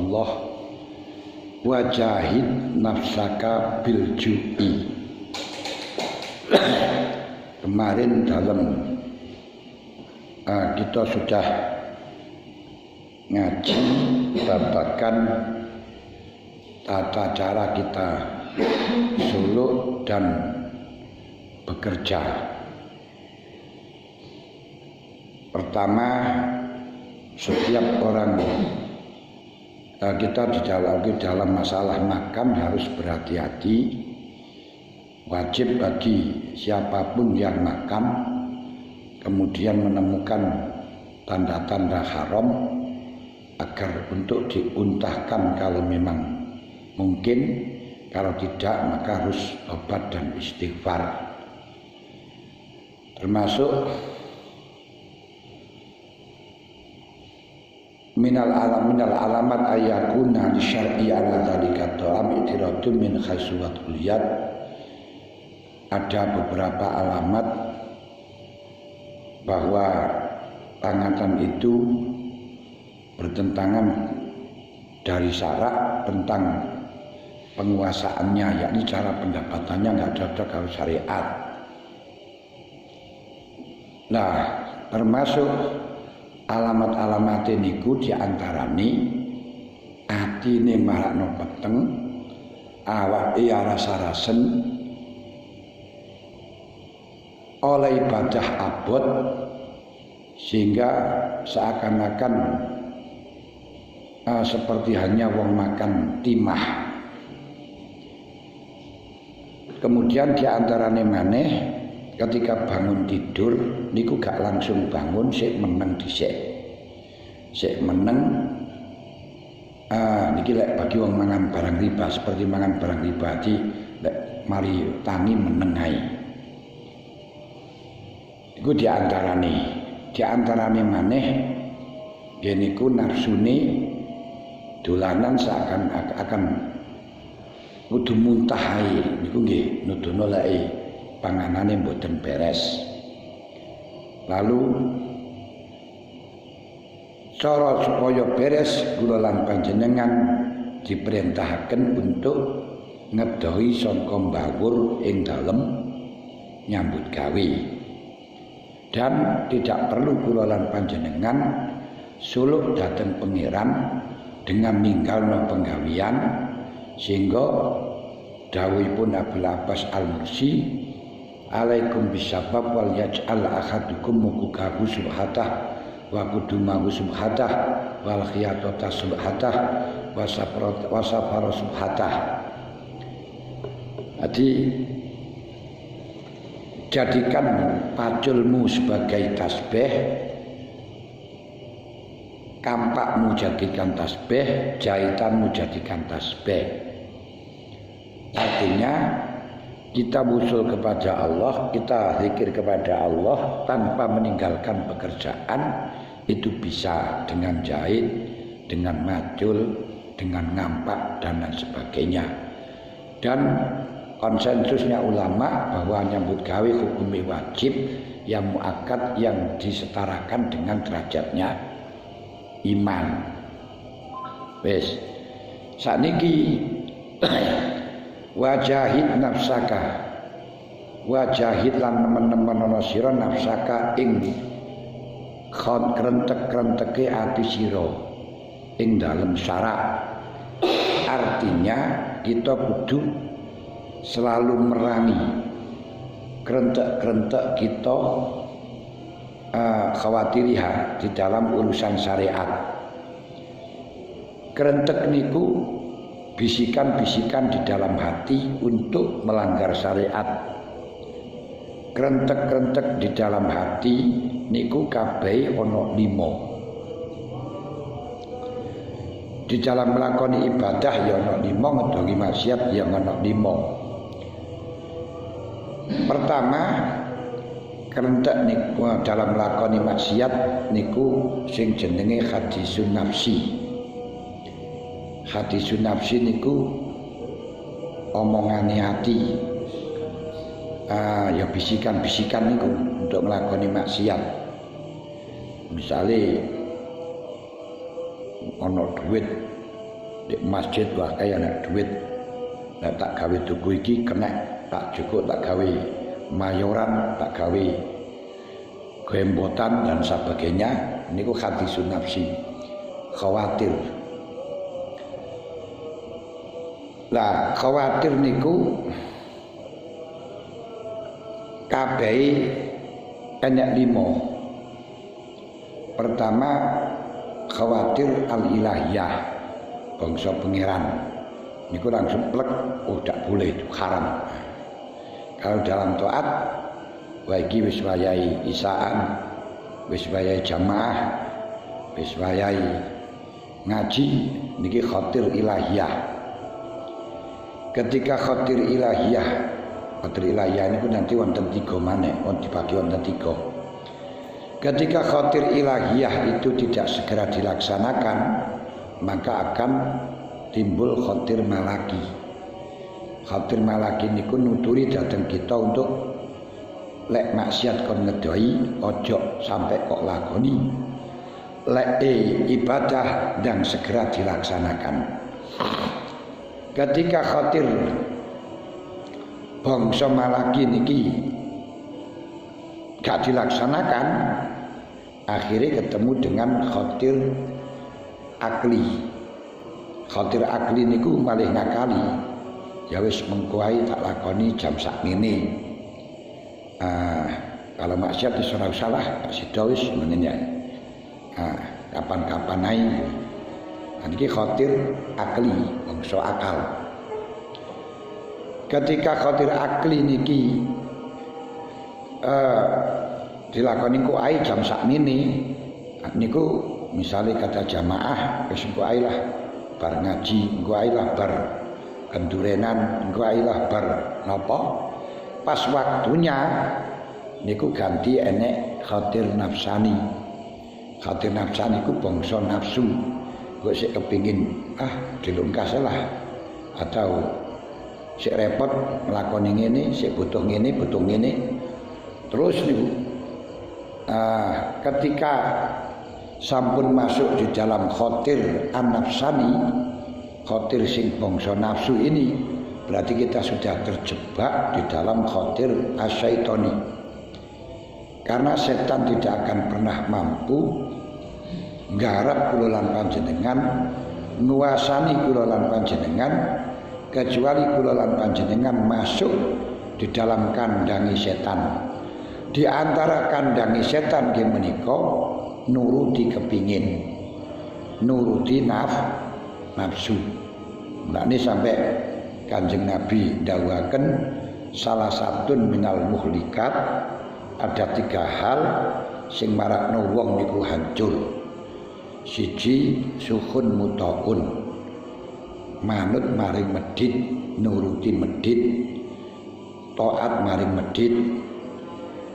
Allah, wajahid nafsaka bil ju'i. Kemarin dalam kita sudah ngaji babakan tata cara kita suluk dan bekerja. Pertama, setiap orang kita di dalam masalah makan harus berhati-hati. Wajib bagi siapapun yang makan kemudian menemukan tanda-tanda haram agar untuk diuntahkan kalau memang mungkin, kalau tidak maka harus tobat dan istighfar. Termasuk minal alamat ayakuna li syar'i ala dzalika ta'am itiradun min khasuwat uliyat. Ada beberapa alamat bahwa panganan itu bertentangan dari syarak tentang penguasaannya, yakni cara pendapatannya nggak cocok kalau syariat. Nah, termasuk alamat-alamat niku diantarani atine marakno peteng, awake rasa-rasen oleh ibadah abot sehingga seakan-akan seperti hanya wong makan timah. Kemudian diantarane maneh ketika bangun tidur niku gak langsung bangun, sik meneng dhisik. Sik meneng niki lek bagi wong mangan barang riba, seperti mangan barang riba di lek mari tangi meneng ae. Iku diantarane maneh yeniku nafsune dolanan seakan akan kudu muntah ae niku nggih nuduhno lek panganane mboten beres. Lalu cara supaya beres kula lan panjenengan diperintahkan untuk ngedohi sangka mbawur ing dalem nyambut gawe. Dan tidak perlu kula lan panjenengan suluk dhateng pangeran dengan ninggalno penggawean, sehingga dawuhipun Abul Abbas Al-Mursi, alaikum bisabab wal yaj'al ahadukum mukukahu subhatah wa kudumahu subhatah wal khiyatata subhatah wa safara subhatah. Jadi jadikan paculmu sebagai tasbih, kampakmu jadikan tasbih, jahitanmu jadikan tasbih. Artinya kita usul kepada Allah, kita zikir kepada Allah tanpa meninggalkan pekerjaan, itu bisa dengan jahit, dengan macul, dengan ngampak dan lain sebagainya. Dan konsensusnya ulama bahwa nyambut gawe hukumnya wajib, yang muakkad, yang disetarakan dengan derajatnya iman. Wes sakniki wajahid nafsaka, wajahid lan nemen-nemen ana sira nafsaka ing krentek-krenteke ati sira ing dalem syarak. Artinya kita kudu selalu merangi krentek-krentek kita khawatiriha di dalam urusan syariat. Krentek niku bisikan-bisikan di dalam hati untuk melanggar syariat. Krentek-krentek di dalam hati niku kabeh ana 5. Di dalam melakoni ibadah ya ana 5, ngedongi maksiat ya ana 5. Pertama, krentek niku dalam melakoni maksiat niku sing jenenge hadisun nafsi. Hadisun nafsi niku omongane ati. Ya bisikan-bisikan niku untuk melakoni maksiat. Misalnya ana duit di masjid wah kaya anak duit nek tak gawe tuku iki kena tak cukup tak gawe mayoran tak gawe gembotan dan sebagainya niku hadisun nafsi khawatir. Lah khawatir niku kabeh enek 5. Pertama khawatir al-ilahiyah bangsa pangeran niku langsung plek oh tidak boleh itu haram. Kalau dalam taat wah iki wis wayahe isaan wis wayahe jamaah wis wayahe ngaji niki khawatir ilahiyah. Ketika khawatir ilahiyah niku nanti wonten 3 maneh dibagi wonten 3. Ketika khawatir ilahiyah itu tidak segera dilaksanakan maka akan timbul khawatir malaki. Khawatir malaki niku nuturi dateng kita untuk lek maksiat kon ngedoi ojo sampai kok lakoni, lek ibadah dan segera dilaksanakan. Ketika khawatir bangsa malaki niki gak dilaksanakan, akhirnya ketemu dengan khawatir akli. Khawatir akli niku malih ngakali. Ya wis mengkuai tak lakoni jam sak ngene. Kalau maksiat wis ora usah lah, sida wis ngene ya. Kapan-kapan ae. Niki khawatir akli, bangsa akal. Ketika khawatir akli niki dilakoni ku ae jam sak ngene, niku misale kata jamaah wis ku ae lah bar ngaji, ku ae lah bar kendurenan, ku ae lah bar napa? Pas waktunya niku ganti enek khawatir nafsani. Khawatir nafsani ku bangsa nafsu. Kok sik kepingin dilungkas lah atau sik repot nglakoni ngene, sik butuh ngene, terus niku ketika sampun masuk di dalam khawatir an-nafsani, khawatir sing bangsa nafsu ini, berarti kita sudah terjebak di dalam khawatir asyaitoni. Karena setan tidak akan pernah mampu nggarap kula lan panjenengan, nguasani kula lan panjenengan, kecuali kula lan panjenengan masuk di dalam kandangi setan. Di antara kandangi setan nggih menika nuruti kepingin, nuruti nafsu. Ini sampai Kanjeng Nabi dawuhaken salah satu minal muhlikat, ada 3 hal sing marakno wong niku hancur. Siji sukhun mutaun, manut maring medhit, nuruti medhit, taat maring medhit.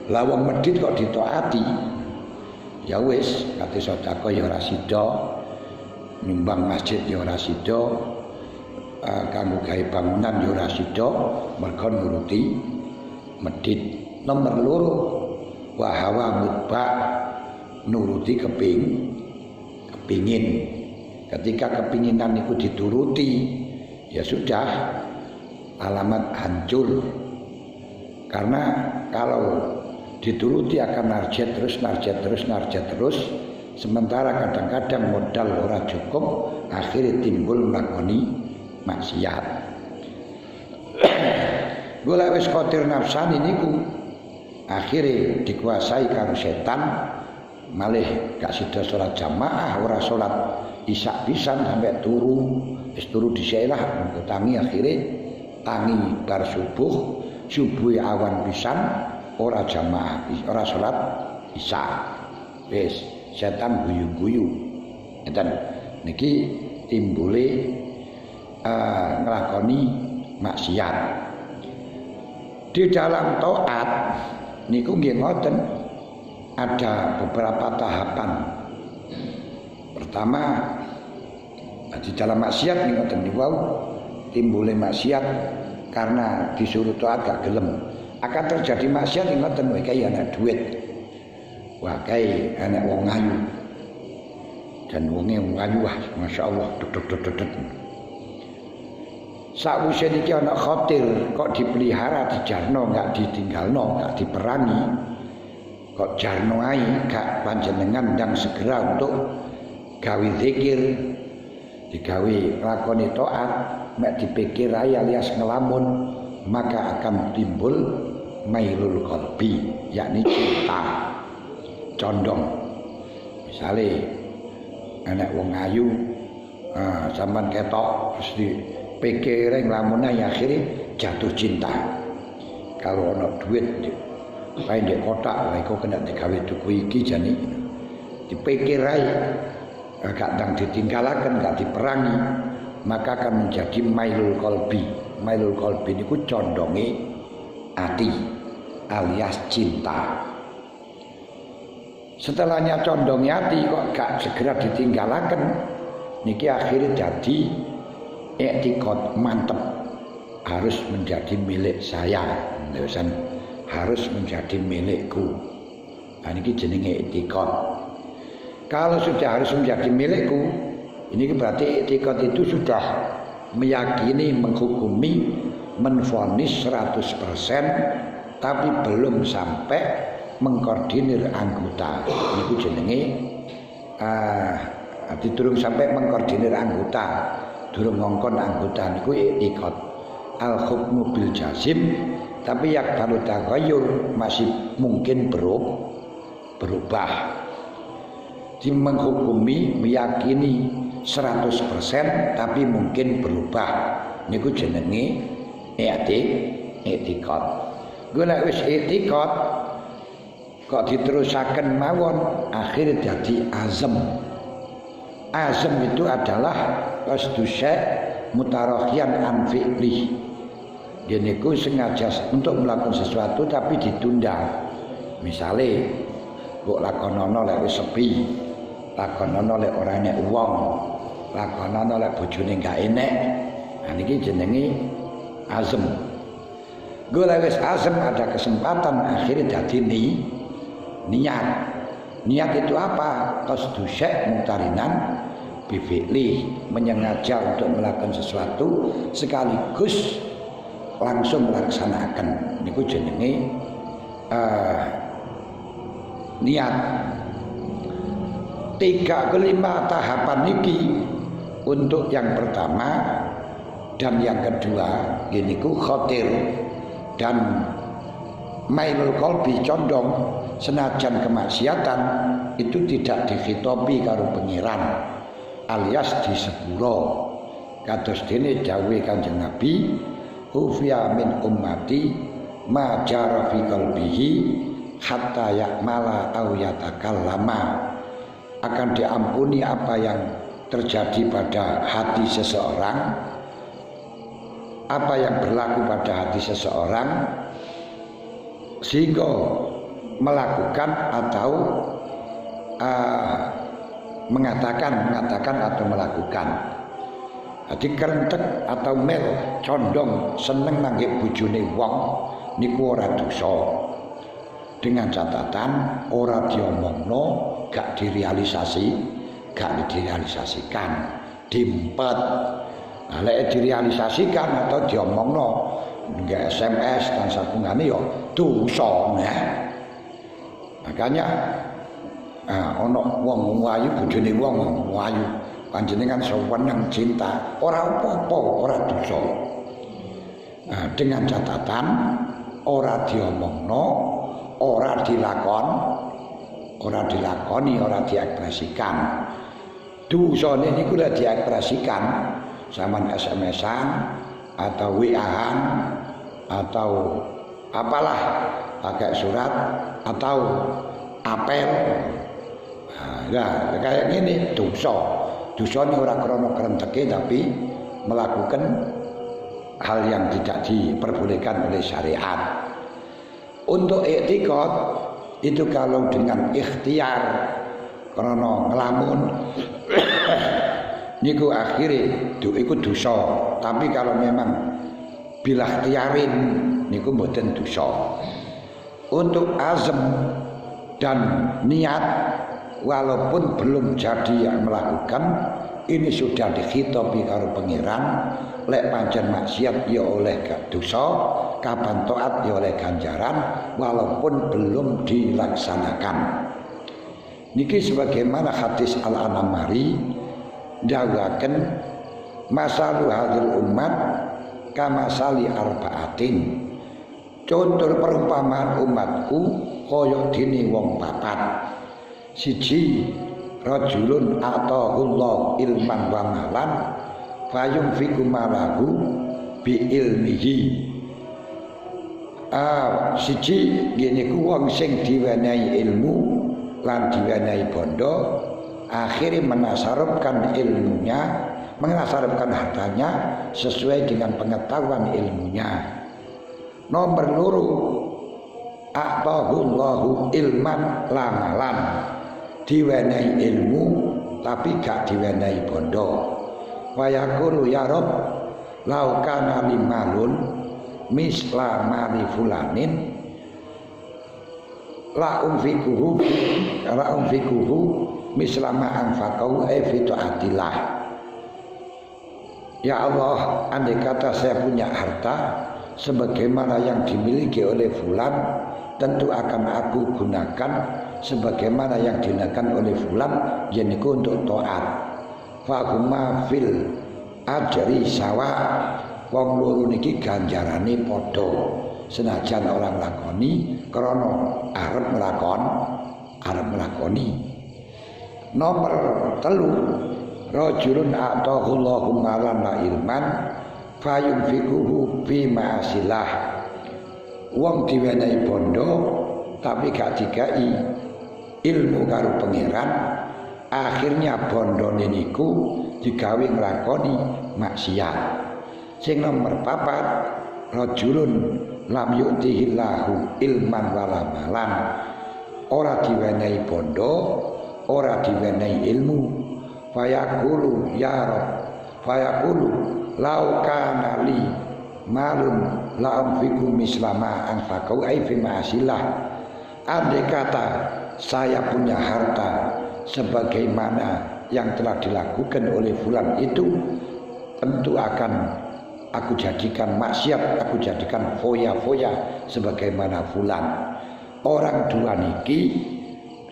Lah wong medhit kok ditaati, ya wis kate sedekah ya ora sida, nyumbang masjid ya ora sida, kanggo gawe bangunan ya ora sida, mergo nuruti medhit. Nomor 2 wa hawa mutba, nuruti kepingin. Ketika kepinginan itu dituruti, ya sudah alamat hancur. Karena kalau dituruti akan narjet terus, sementara kadang-kadang modal ora cukup, akhirnya timbul melakoni maksiat. Golek wis khawatir nafsani niku akhirnya dikuasai karo setan, malih gak sida salat jamaah, ora salat isya pisan sampai turu dhisik lah tangi, akhirnya tangi bar subuh awan pisan ora jamaah, ora salat isya. Wis setan guyu-guyu. Ngeten niki timbule nglakoni maksiat. Di dalam taat niku nggih ngoten, ada beberapa tahapan. Pertama, di dalam maksiat niku ngoten niku timbule maksiat karena disuruh taat gak gelem. Akan terjadi maksiat niku ngoten wae kaya anak duit. Wah kaya anak wong ayu. Dan wonge wong ayu wah masyaallah dedeg. Sakwise niki ana khotir kok dipelihara dijarno enggak ditinggalno enggak diperangi kok jarno ae gak panjenengan ndang segera untuk gawe zikir digawe lakoni taat mek dipikir ae alias ngelamun maka akan timbul mailul qalbi yakni cinta condong misale anak wong ayu sampean ketok terus pikir ngelamun ae akhire jatuh cinta kalau ana duit kae ndek kotak lha iku kena digawe tuku iki jane dipikir ae gak ndang ditinggalaken gak diperangi maka akan menjadi mailul qalbi. Mailul qalbi niku condonge ati alias cinta. Setelahnya condonge ati kok gak segera ditinggalaken niki akhirnya jadi i'tiqad mantep harus menjadi milik saya. Harus menjadi milikku. Nah niki jenenge i'tiqad. Kalau sudah harus menjadi milikku, ini berarti i'tiqad itu sudah meyakini, menghukumi, menvonis 100%, tapi belum sampai mengkoordinir anggota. Ini jenenge durung sampai mengkoordinir anggota, durung ngongkon anggota niku i'tiqad. Al hukmu bil jazim, tapi yaqbalu taghayyur masih mungkin berubah. Menghukumi, meyakini 100% tapi mungkin berubah. Niku jenenge i'tiqad. Gue nek wis i'tiqad kok diterusaken mawon akhir dadi azam. Azam itu adalah qasdu syai' mutarakhiyan an fi'li. Niku sengaja untuk melakukan sesuatu tapi ditunda. Misale mbok lakonono lek wis sepi, lakonono lek ora enek wong, lakonono lek bojone gak enek. Nah niki jenenge azam. Gue wis azam ada kesempatan akhirnya dadi niat. Niat itu apa? Qasdu syai' mutarinan bi fi'li, menyengaja untuk melakukan sesuatu sekaligus langsung melaksanakan. Niku jenenge niat. 3-5 tahapan niki untuk yang pertama dan yang kedua niku khotir dan mailul qalbi condong senajan kemaksiatan itu tidak dikhitobi karo pengiran alias disepuro kados dene dawuh Kanjeng Nabi ufiya min ummati ma jara fi qalbihi hatta yakmala au yatakallama, akan diampuni apa yang terjadi pada hati seseorang, apa yang berlaku pada hati seseorang sehingga melakukan atau mengatakan atau melakukan. Jadi kerentek atau mel condong seneng nanggih bojone wong niku ora dosa. Dengan catatan ora diomongno, gak direalisasikan, dimpet. Nah, lek direalisasikan atau diomongno nggak SMS dan satungane yo dosa ya. Makanya ono wong ayu bojone wong ayu panjenengan seneng cinta ora apa-apa, ora dosa. Nah, dengan catatan ora diomongno, ora dilakoni, ora diekspresikan. Dosane niku lek diekspresikan zaman SMS-an atau WA-an atau apalah pakai surat atau apel. Nah, kayak gini dosa. Dosa ini ora krana kerenteke tapi melakukan hal yang tidak diperbolehkan oleh syariat. Untuk i'tiqad itu kalau dengan ikhtiar karena ngelamun niku akhire iku dosa. Tapi kalau memang bila ikhtiarin niku mboten dosa. Untuk azam dan niat walaupun belum jadi yang melakukan ini sudah dikhitobi karo pangeran, lek pancen maksiat ya oleh dosa, kapan taat ya oleh ganjaran walaupun belum dilaksanakan. Niki sebagaimana hadis Al-Anamari dawaken masalu hadil umat kama sali arbaatin. Contoh perumpamaan umatku kaya dene wong papat. Siji rajulun atahullah ilman wa malan fayum fiku malahu bi ilmihi. Siji ngene ku wong sing diwenehi ilmu lan diwenehi bondo akhirnya menasarupkan ilmunya, menasarupkan hartanya sesuai dengan pengetahuan ilmunya. Nomor loro atahullahu ilman la malan, diwenehi ilmu tapi gak diwenehi bondo. Wa yaqulu ya Rabb lau kana limalun misla mali fulanin la unfikuhu misla ma anfaqahu fi taatillah. Ya Allah, andai kata saya punya harta sebagaimana yang dimiliki oleh fulan, tentu akan aku gunakan sebagaimana yang digunakan oleh fulan, yaitu untuk taat. Fahuma fil ajri sawa, wong loro niki ganjarane padha senajan orang lakoni krana arep nglakoni. Nomor 3 rajulun atahullahu malan la ilman fayunfikuhu fi ma'asilah, wong diwenehi bondo tapi gak dikai ilmu karo pangeran, akhirnya bondone niku digawe nglakoni maksiat. Sing nomor 4 rajulun lam yu'tihillahu ilman wala malan, ora diwenehi bondo, ora diwenehi ilmu. Fayaqulu ya Rabb, fayaqulu lau kana li malun la anfiqu mislama anfaqau ai fi ma'asillah. Andai kata saya punya harta sebagaimana yang telah dilakukan oleh fulan itu, tentu akan aku jadikan maksiat, aku jadikan foya-foya sebagaimana fulan. Orang dua niki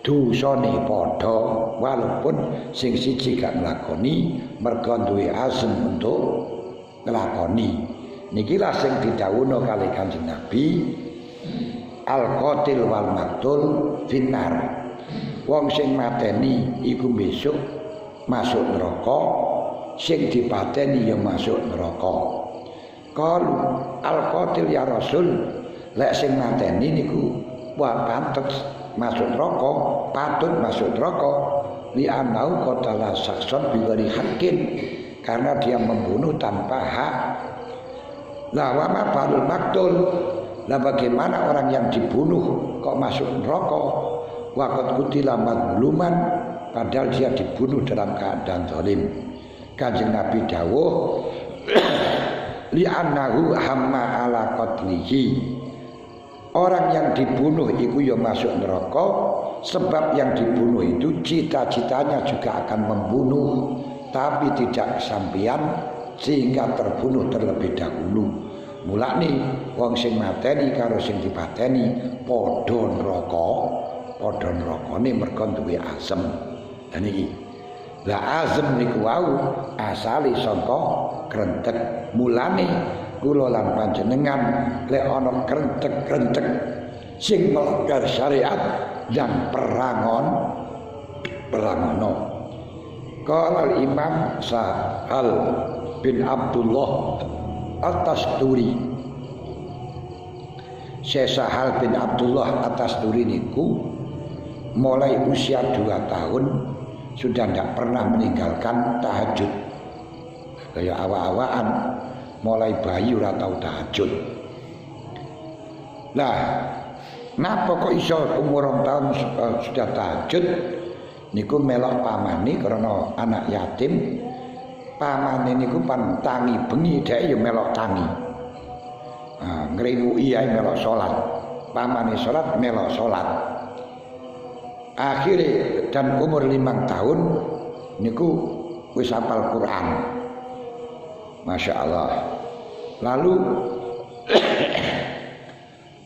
dosane padha walaupun sing siji gak nglakoni mergo duwe azam untuk nglakoni. Niki lah sing didhawuhna kali Kanjeng Nabi, al-qatil wal maqtul finnar. Wong sing mateni iku besok masuk neraka, sing dipateni ya masuk neraka. Qalu al-qatil ya Rasul, lek sing mateni niku wah pantes masuk neraka, patut masuk neraka, li anau qatala sakson bighairi haqqin, karena dia membunuh tanpa hak. Lah wa ma balul maktul, lah bagaimana orang yang dibunuh kok masuk neraka? Waqad qutila mazluman, padahal dia dibunuh dalam keadaan zalim. Kanjeng Nabi dawuh li annahu hamma ala qatlihi, orang yang dibunuh itu ya masuk neraka, sebab yang dibunuh itu cita-citanya juga akan membunuh tapi tidak kesampean sehingga terbunuh terlebih dahulu. Mulane wong sing mateni karo sing dipateni padha neraka, padha nerakane mergo duwe asem. Lan iki la azam niku wau asale saka krentek. Mulane kula lan panjenengan lek ana krentek-krentek sing melanggar syariat dan perangono. Qala Imam Sahal bin Abdullah At-Tasturi, Syekh Sahal bin Abdullah At-Tasturi niku mulai usia 2 tahun sudah tidak pernah meninggalkan tahajud. Kayak awak-awakan mulai bayi ora tau tahajud. Lah, napa kok iso umur 2 tahun sudah tahajud? Niku melok pamane karena anak yatim. Pamane niku pan tangi bengi dhek ya melok tangi. Ngriwuki ae melok salat. Pamane salat melok salat. Akhirnya dan umur 5 tahun niku wis hafal Quran. Masya Allah. Lalu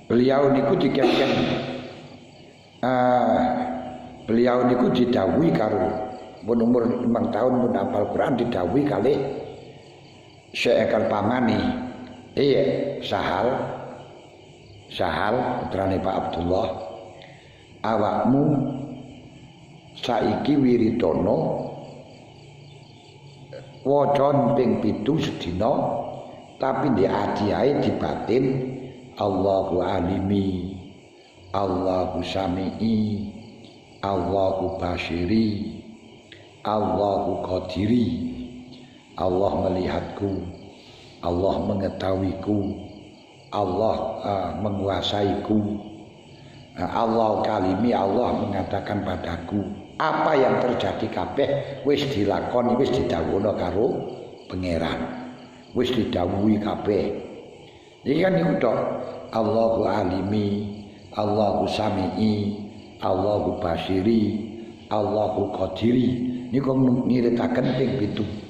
beliau niku dikengken beliau niku didhawuhi karo pun umur 5 tahun pun hafal Quran didhawuhi kalih Syekh Al-Pamani. Sahal putrane Pak Abdullah, awakmu saiki wiritono waca ping 7 sedina tapi di ati ae dibatin Allahu alimi, Allahu sami'i, Allahu basyiri, Allahu qadiri. Allah melihatku, Allah mengetahuiku, Allah menguasaiku, Allah kalimi, Allah mengatakan padaku. Apa yang terjadi kabeh wis dilakoni, wis didhawuhna karo pangeran, wis didhawuhi kabeh. Iki kan niku tok, Allahu alimi, Allahu sami'i, Allahu basyiri, Allahu qadiri. Niku niritaken ping 7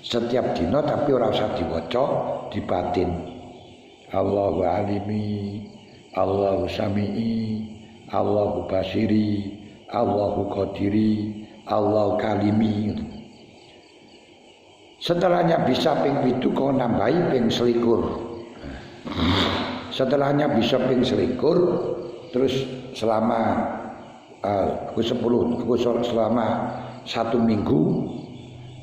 setiap dina, tapi ora usah diwaca, dibatin. Allahu alimi, Allahu sami'i, Allahu basyiri, Allahu qadiri, Allahu kalimi. Setelahnya bisa ping 7 kau nambahi ping 21. Setelahnya bisa ping 21, terus selama 10 selama 1 minggu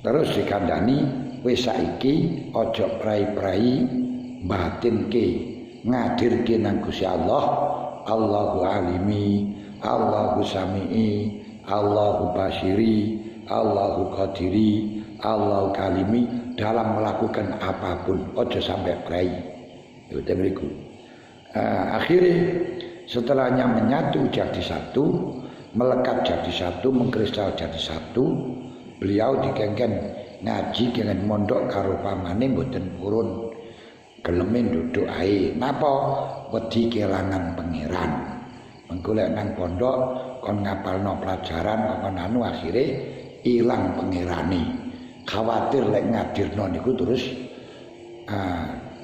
terus dikandani wis saiki aja prai-prai batinke ngadirke nang Gusti Allah. Allahu alimi, Allahu sami'i, Allahu basyiri, Allahu qadiri, Allahu kalimi dalam melakukan apapun, ojo sampai prai. Itu beriku. Akhirnya setelahnya menyatu jadi satu, melekat jadi satu, mengkristal jadi satu. Beliau dikengken ngaji dengan mondok karo pamane mboten purun, geleme duduk ae. Napa? Wedi kelangan pangeran. Menggolek nang pondok kon ngapalno pelajaran kon anu akhire ilang pangerane. Khawatir lek ngadirno niku terus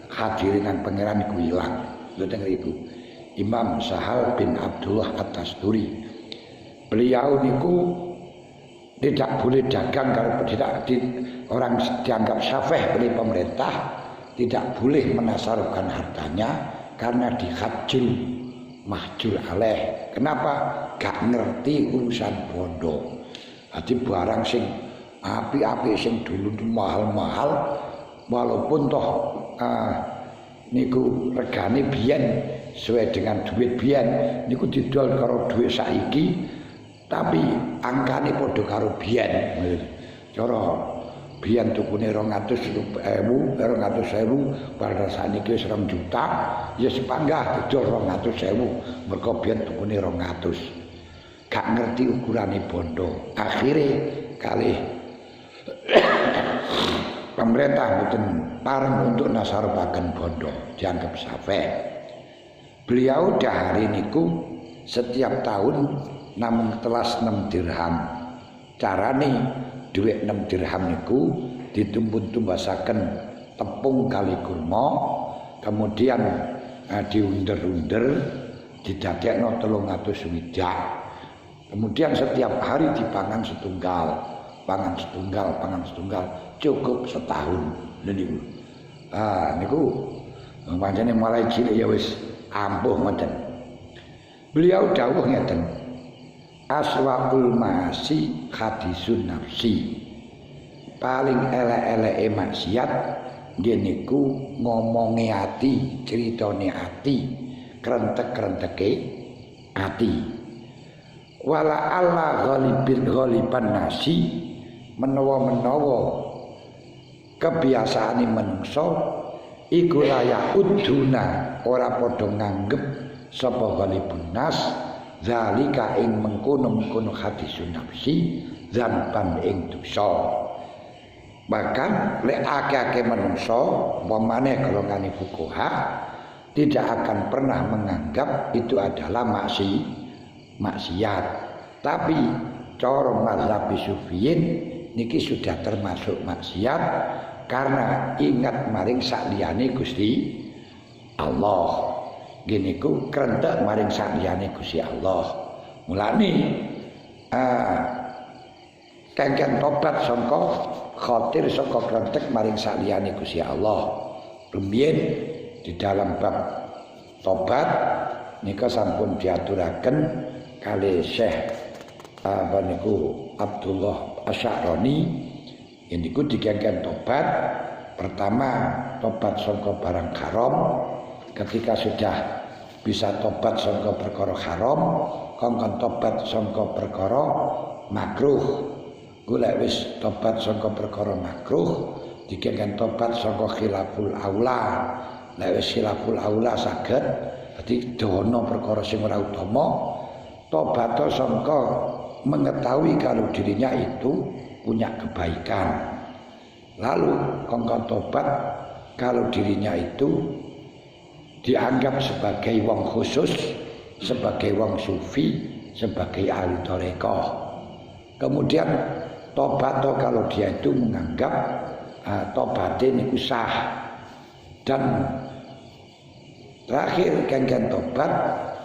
hadire nang pangeran niku ilang. Lho denger iku. Imam Sahal bin Abdullah At-Tasturi. Beliau niku tidak boleh dagang kalau orang dianggap syafeh oleh pemerintah, tidak boleh menasarufkan hartanya karena dihajul mahjul alaih. Kenapa? Gak ngerti urusan bondo. Jadi barang sing api-api sing dulu mahal-mahal, walaupun toh niku regane biyen sesuai dengan duit biyen niku didol karo duit saiki, tapi angkane padha karo biyen. Cara biyen tukune 200.000, 200.000, padahal saniki wis 2 juta, ya sepanggah didol 200.000, mergo biyen tukune 200. Gak ngerti ukurane bondo. Akhire kalih pemerintah mboten pareng untuk nasarupaken bondo, dianggap syafeh. Beliau dahari niku setiap tahun namung telas 6 dirham. Carane dhuwit 6 dirham niku ditumpun-tumbasaken tepung kali kurma, kemudian diunder-under, didadekno 300 swidak. Kemudian setiap hari dipangan setunggal, pangan setunggal, cukup setahun. Niku. Niku pancene mulai cilik ya wis ampuh ngoten. Beliau dawuh ngeten. Aswaul masi hadisun nafsi. Paling elek-eleke maksiat nggih niku ngomonge ati, critane ati, krentek-krenteke ati. Wala Allah ghaliban nasi, menawa-menawa kebiasaane manungsa iku layak uduna ora padha nganggep sapa ghalibun nas zalika ing mengkono-mengkono hadisun nafsi zanban ing dosa. Bahkan lek akeh-akeh manungsa pemane golongane fuqaha tidak akan pernah menganggap itu adalah maksiat. Tapi cara mazhab Sufiyin niki sudah termasuk maksiat karena ingat maring saliyane Gusti Allah. Gini ku krentek maring saliyane Gusti Allah. Mulane kengken tobat sangka khawatir sangka krentek maring saliyane Gusti Allah. Rumiyin di dalam bab tobat nika sampun diaturaken kali Syekh Abdullah Asy'arani niku dikengken tobat. Pertama tobat sangka barang haram. Ketika sudah bisa tobat sangka perkara haram, kongkon tobat sangka perkara makruh. Golek wis tobat sangka perkara makruh, dikengken tobat sangka khilaful aula. Lek wis khilaful aula saged dadi dono perkara sing ora utama, tobat sangka mengetahui kalau dirinya itu punya kebaikan. Lalu kongkon tobat kalau dirinya itu dianggap sebagai wong khusus, sebagai wong sufi, sebagai ahli tarekah. Kemudian tobat kalau dia itu menganggap tobatnya niku sah. Dan terakhir kengken tobat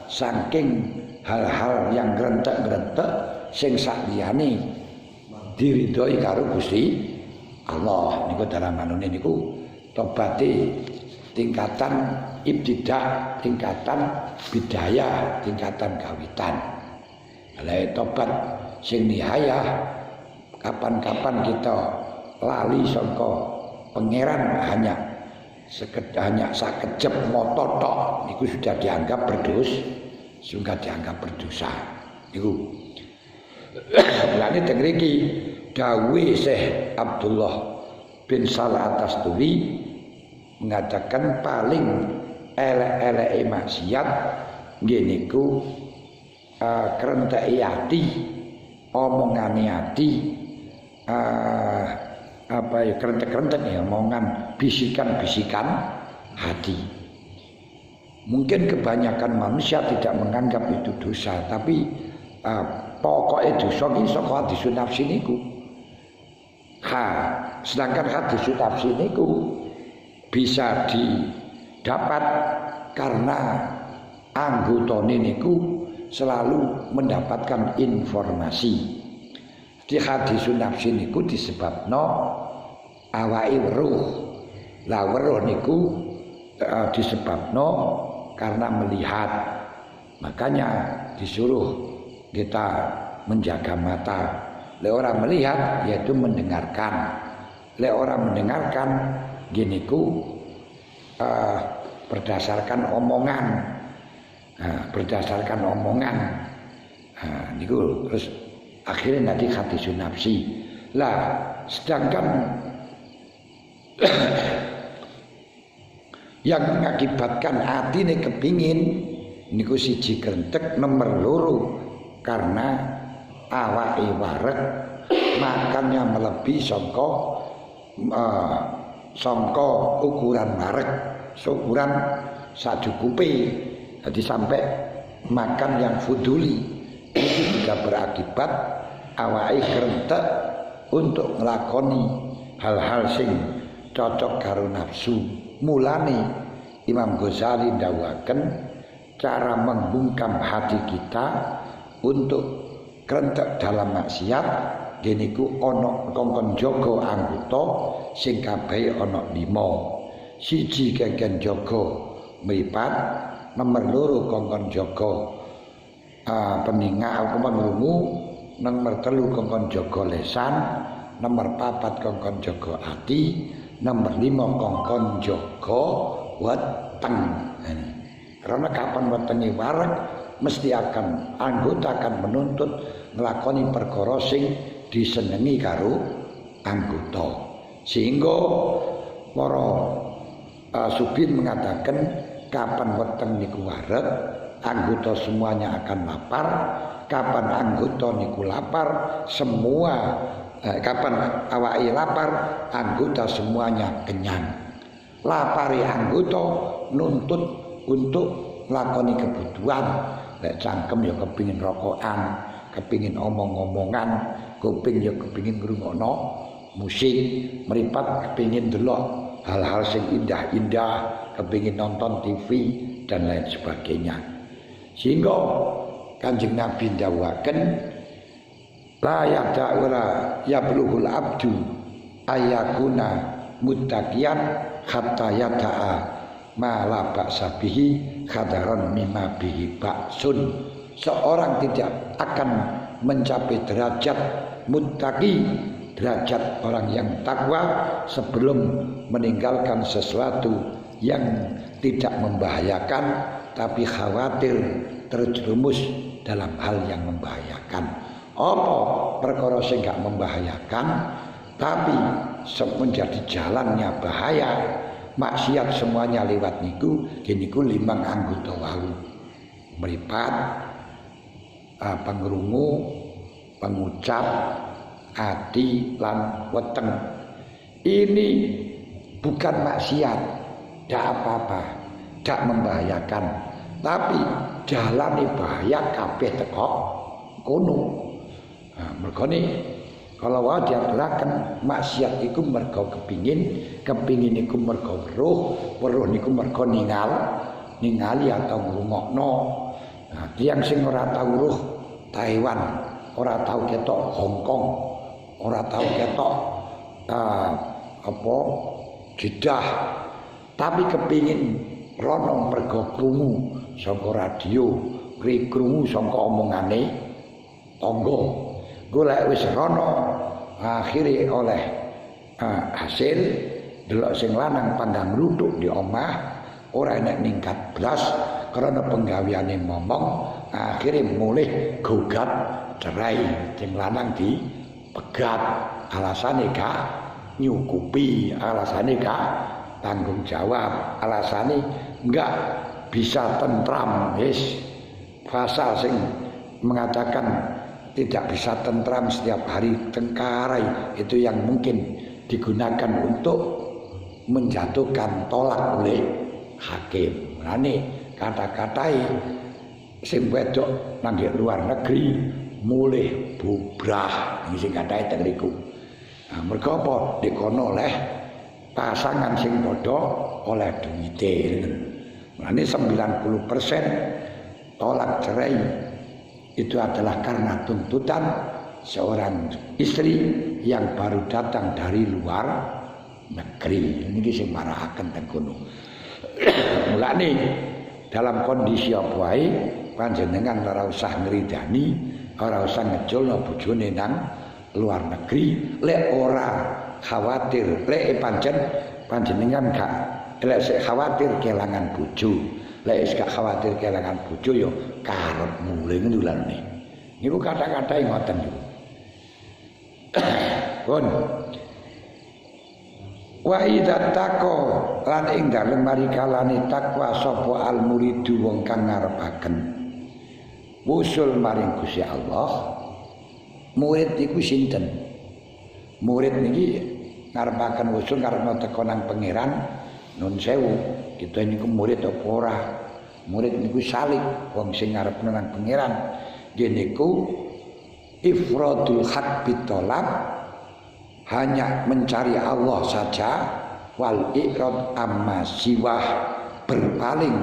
saking hal-hal yang grentek-grentek sing sakliyane diridhoi karo Gusti Allah. Niku dalam manune niku tobate tingkatan ibtidah, tingkatan bidayah, tingkatan kawitan. Lah tobat sing nihayah kapan-kapan kita lali sangka pangeran hanya sakejep moto tok niku sudah dianggap berdosa. Niku. Mulane teng mriki dawuh Syekh Abdullah bin Salah At-Tasturi mengatakan paling elek-eleke maksiat nggih niku krenteki ati, omongane ati, krentek-krentek ya omongan, bisikan-bisikan hati. Mungkin kebanyakan manusia tidak menganggap itu dosa, tapi pokoknya dosa iki saka hadisun nafsi niku. Sedangkan hadisun nafsi niku bisa didapat karena anggotane niku selalu mendapatkan informasi. Di hadisun nafsi niku disebabno awake weruh. Lah weruh niku disebabno karena melihat. Makanya disuruh kita menjaga mata. Lek orang melihat yaitu mendengarkan. Lek orang mendengarkan gini ku berdasarkan omongan, niku terus akhirnya nanti hadisun nafsi. Lah sedangkan yang mengakibatkan hati ini kepingin niku siji krentek, nomor loro karena awake wareg makannya melebihi sangka ukuran wareg, ukuran sacukupe. Jadi sampai makan yang fuduli itu juga berakibat awake krentek untuk nglakoni hal-hal sing cocok karo nafsu. Mulane Imam Ghazali ndawuhaken cara membungkam hati kita untuk krentek dalam maksiat geniku ana kongkon jaga anggota sing kabeh ana 5. Siji kengken jaga mripat, nomor loro kongkon jaga peningal krungu, nomor 3 kongkon jaga lesan, nomor 4 kongkon jaga ati, nomor 5 kongkon jaga weteng. Karena kapan wetenge wareg mesti anggota akan menuntut nglakoni perkara sing disenengi karo anggota. Sehingga para subin mengatakan kapan weteng niku wareg, anggota semuanya akan lapar. Kapan anggota niku lapar, semua kapan awake lapar, anggota semuanya kenyang. Lapari anggota nuntut untuk nglakoni kebutuhan. Lek cangkem ya kepingin rokokan, kepingin omong-omongan, kuping ya kepengin ngrungokno musik, mripat kepengin delok hal-hal sing indah-indah, kepengin nonton TV dan lain sebagainya. Sehingga Kanjeng Nabi ndawuhaken la yada'ura yablughul abdu ayakuna muttaqiyan hatta yada'a ma la ba'sa bihi khadaran mimma bihi ba'sun. Seorang tidak akan mencapai derajat muttaqi, derajat orang yang takwa sebelum meninggalkan sesuatu yang tidak membahayakan tapi khawatir terjerumus dalam hal yang membahayakan. Apa perkara sing gak membahayakan tapi menjadi jalannya bahaya, maksiat semuanya lewat niku, niku 5 anggota wau. Mripat, pangrungu, pengucap, ati lan weteng. Ini bukan maksiat, tidak apa-apa, tidak membahayakan, tapi jalane bahaya kabeh teko kono. Nah, mergo kalau wae diaturaken maksiat iku mergo kepingin iku mergo weruh niku mergo ningali atau ngrungokno. Nah, tiyang sing ora tau weruh Taiwan, ora tau ketok Hong Kong, ora tau ketok Jeddah, tapi kepingin rono mergo krungu saka radio, krungu saka omongane tangga. Golek wis rono, akhire oleh hasil delok sing lanang panggang ruduk di omah, ora enek ningkat blas karena penggaweane momong, akhire mulih gugat cerai, sing lanang dipegat, alasane gak nyukupi, alasane gak tanggung jawab, alasane enggak bisa tentram. Wis pasal sing mengatakan tidak bisa tentram setiap hari tengkarai itu yang mungkin digunakan untuk menjatuhkan tolak oleh hakim. Nah ini kata-katai sing wedok nang luar negeri mulih bubrah, ini sing katai teng riku. Nah, mergo apa dikono oleh pasangan sing padha oleh duwite. Nah ini 90% tolak cerai itu adalah karena tuntutan seorang istri yang baru datang dari luar negeri. Ini sing marahaken teng kono. Mulane dalam kondisi apa wae panjenengan ora usah ngridani, ora usah ngejolno bojone nang luar negeri, lek ora khawatir, lek panjenengan gak lek khawatir kelangan bojo. Lek gak khawatir kelangan bojo ya karepmu ngono lho nih. Niku kata-kata ngoten niku. Pun wa idza taqo lan ing dalem marikalane takwa sapa al muridu wong kang ngarepaken wusul maring Gusti Allah. Murid iku sinten? Murid niki ngarepaken wusul karena teko nang pangeran nun sewu. Kita niku murid apa ora? Murid niku salik wong sing ngarep nang pangeran. Nggih niku ifradul haq bitolab, hanya mencari Allah saja, wal ikrad amma siwah, berpaling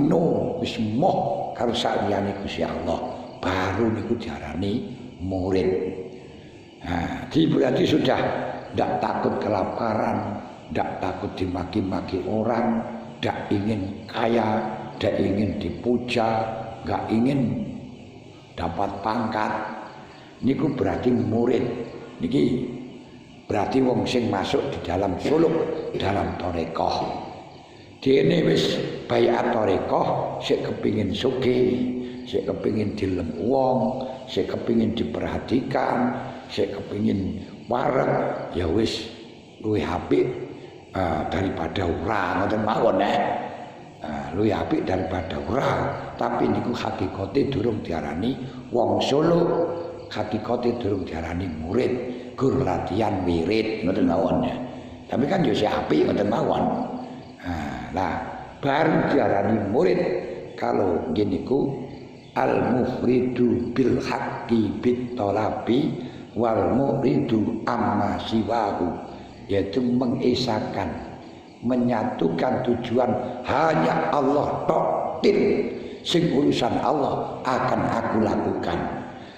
no wis moh karo saliyane Gusti Allah, baru niku diarani murid. Nah, berarti sudah tidak takut kelaparan, tidak takut dimaki-maki orang, tidak ingin kaya, tidak ingin dipuja, tidak ingin dapat pangkat. Niku berarti murid. Niki berarti wong sing masuk di dalam suluk, dalam tarekah. Dene wis baiat tarekah, sik kepingin sugih, sik kepingin dilem wong, sik kepingin diperhatikan, sik kepingin wareg, ya wis luwih apik daripada ora, ngoten mawon nek. Luwih apik daripada ora, tapi niku hakikate durung diarani wong suluk, hakikate durung diarani murid, gur latihan wirid, ngoten mawon ya. Tapi kan yo si apik ngoten mawon. Nah, baru diarani murid kalau ngene niku al-mufridu bil haqqi bit talabi wal muridu amma siwahu, yaitu mengesahkan, menyatukan tujuan hanya Allah tok, sing urusan Allah akan aku lakukan.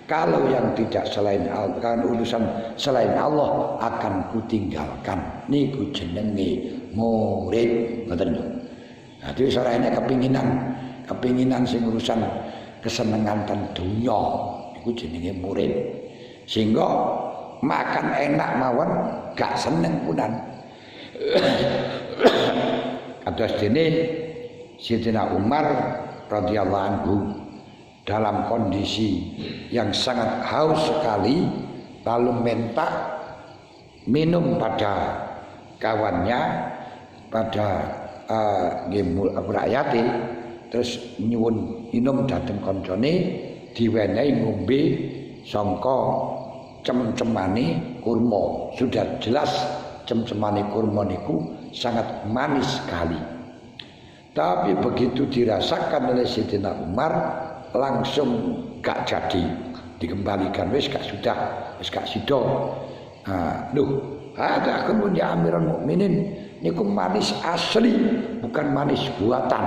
Kalau yang tidak selain Allah, kan urusan selain Allah akan kutinggalkan. Niku jenenge murid, ngoten lho. Nah, dhewe sarene kepinginan sing urusan kesenengan ten dunya iku jenenge murid. Sehingga makan enak mawon gak seneng punan. Kados dene Sayyidina Umar radhiyallahu anhu dalam kondisi yang sangat haus sekali lalu minta minum pada kawannya, pada rakyate, terus nyuwun minum dhateng kancane diwenehi ngombe sangka cem-cemane kurma. Sudah jelas cem-cemane kurma niku sangat manis sekali. Tapi begitu dirasakan oleh Sayyidina Umar langsung gak jadi, dikembalikan, wis gak sudah, wis gak sida. Ada kemudian ya Amirul Mukminin, niku manis asli, bukan manis buatan,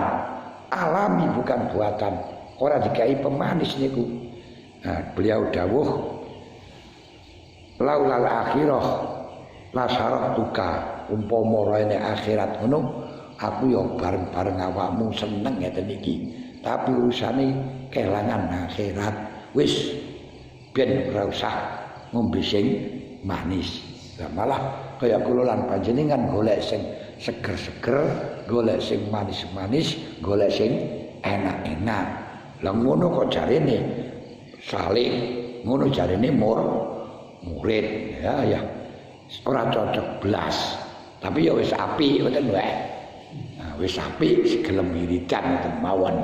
alami bukan buatan, ora dikai pemanis niku. Beliau dawuh, laulal akhirah la syaratuka, umpama rene akhirat ngono aku ya bareng-bareng awakmu seneng ngeten iki. Tapi urusane kelangan akhirat, wis ben ora usah ngombe sing manis. Lah malah kaya kula lan panjenengan golek sing seger-seger, golek sing manis-manis, golek sing enak-enak. Lah ngono kok jarene saleh, ngono jarene murid ya ora cocok blas. Tapi ya wis apik ngoten wae. Wis apik gelem wiridan ngoten mawon.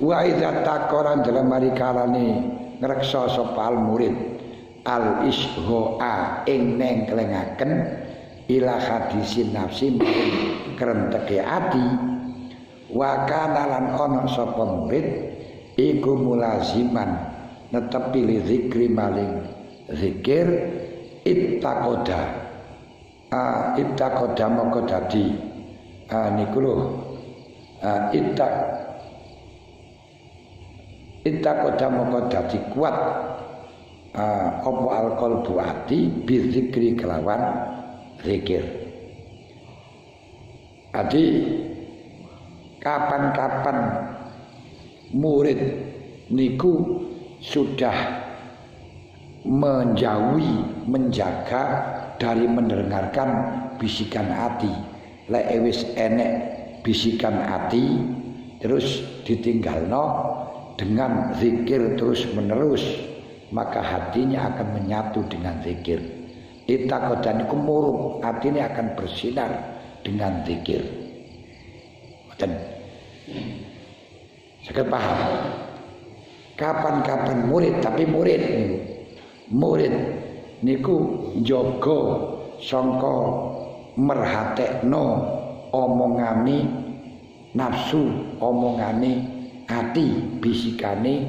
Wa idza taqaran dalam marikarane ngreksa sapa al murid al ishoa ing neng kelengaken ila hadisin nafsi krenteke ati wa kana lan ana sapa murid iku mulaziman netepi li zikri maling zikir ittaqoda moko dadi niku lho ittaqoda moko dadi kuat apa alqalbu ati bizikri kelawan zikir. Adi kapan-kapan murid niku sudah menjaga dari mendengarkan bisikan hati. Lek wis enek bisikan hati terus ditinggalno dengan zikir terus menerus, maka hatinya akan menyatu dengan zikir. Ittaqodan iku murub, hatinya akan bersinar dengan zikir. Ngoten. Saged paham? Kapan-kapan murid, tapi murid niku njaga sangka merhatekno omongane nafsu, omongane ati, bisikane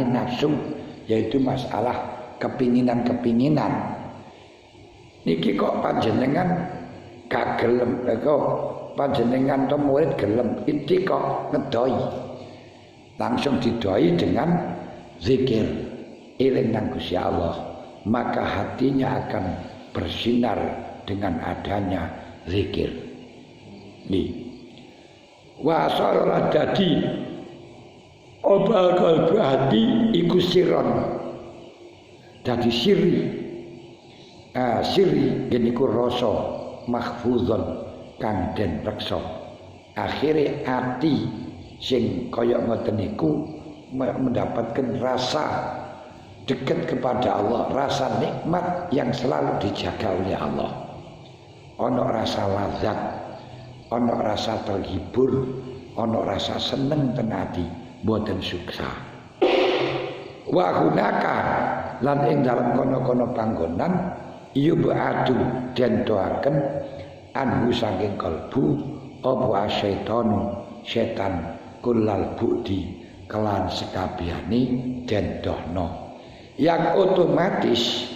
nafsu, yaitu masalah kepinginan. Niki kok panjenengan gak gelem, kok panjenengan to murid gelem, inti kok ngedoi. Langsung didoi dengan zikir, eling nang Gusti Allah, maka hatinya akan bersinar dengan adanya zikir. Nih, wa sarala dadi obal kalbu hati iku siron, dadi siri. Siri geniku rasa mahfuzon kang den reksa. Akhire ati sing kaya ngoten niku mendapatkan rasa dekat kepada Allah, rasa nikmat yang selalu dijaga oleh Allah. Ono rasa lazat, ono rasa terhibur, ono rasa seneng tenati, boten suksa. Wa hunaka lan ing dalam kono-kono panggonan yubadu den doaken anhu saking kalbu apa asyaitonu setan kullal budi kelan sekabehane den dohno yang otomatis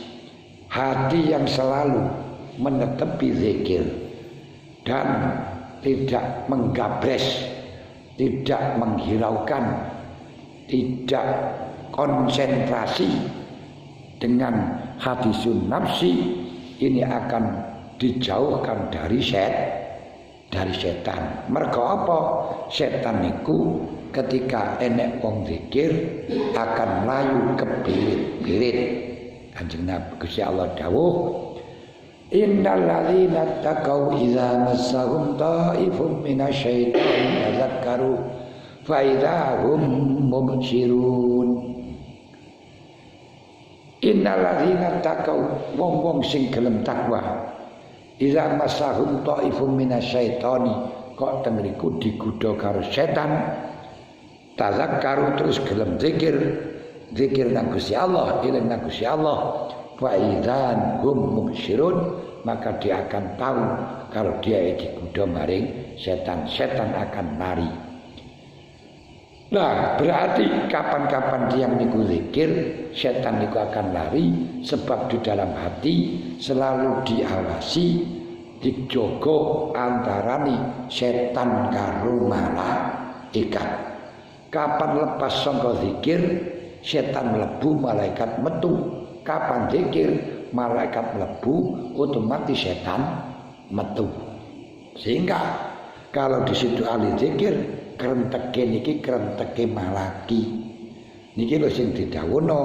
hati yang selalu menetepi zikir dan tidak menggabres, tidak menghiraukan, tidak konsentrasi dengan hadisun nafsi, ini akan dijauhkan dari setan. Mergo apa? Setan niku ketika enek wong zikir akan layu kebirit-birit. Kanjeng Nabi Gusti Allah dawuh, innal ladzina taqaw idza massahum ta'ifun minasyaitani tadzakkaru fa idza hum mubsirun. Innal ladzina taqaw wong-wong sing gelem takwa idza massahum ta'ifun minasyaitani kok teng mriku digodha karo setan tadzakkaru terus gelem zikir nang Gusti Allah, eling nang Gusti Allah, fa idzan hum mubsirun, maka dia akan tahu kalau dia digodha maring setan akan lari. Nah, berarti kapan-kapan dia niku zikir, setan niku akan lari sebab di dalam hati selalu diawasi, dijogo antarane setan karo malaikat. Kapan lepas sangka zikir, setan mlebu, malaikat metu. Kapan zikir, malaikat mlebu, otomatis setan metu. Sehingga kalau di situ ahli zikir, kerenteke niki kerenteke malaki. Niki lho sing didhawuhna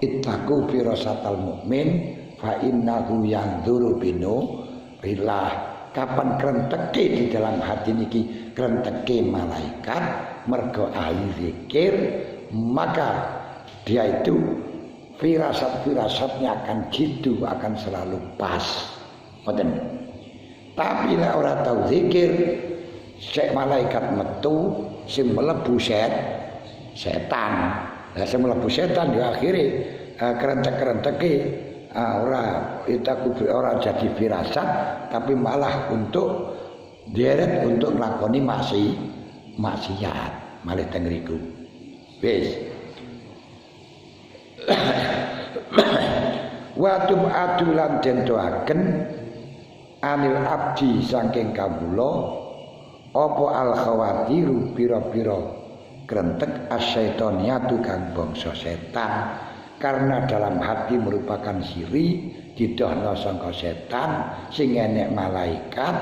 ittaqu firasatal mukmin fa innahu yanzuru binu billah. Kapan kerenteke di dalam hati niki kerenteke malaikat mergo ahli zikir, maka dia itu firasat-firasatnya akan jitu, akan selalu pas. Ngoten. Tapi nek ora tau zikir, sek malaikat metu sing mlebu setan. Lah sing mlebu setan ya akhire kerentek-kerenteke ora jadi firasat, tapi malah untuk deret untuk nglakoni maksiat malih teng riku. Wis. Wa tub'atu lan den doaken anil abdi saking kawula apa al khawatiru pira-pira krentek asyaitoniatu kang bangsa setan, karena dalam hati merupakan siri didohno sangka setan sing enek malaikat,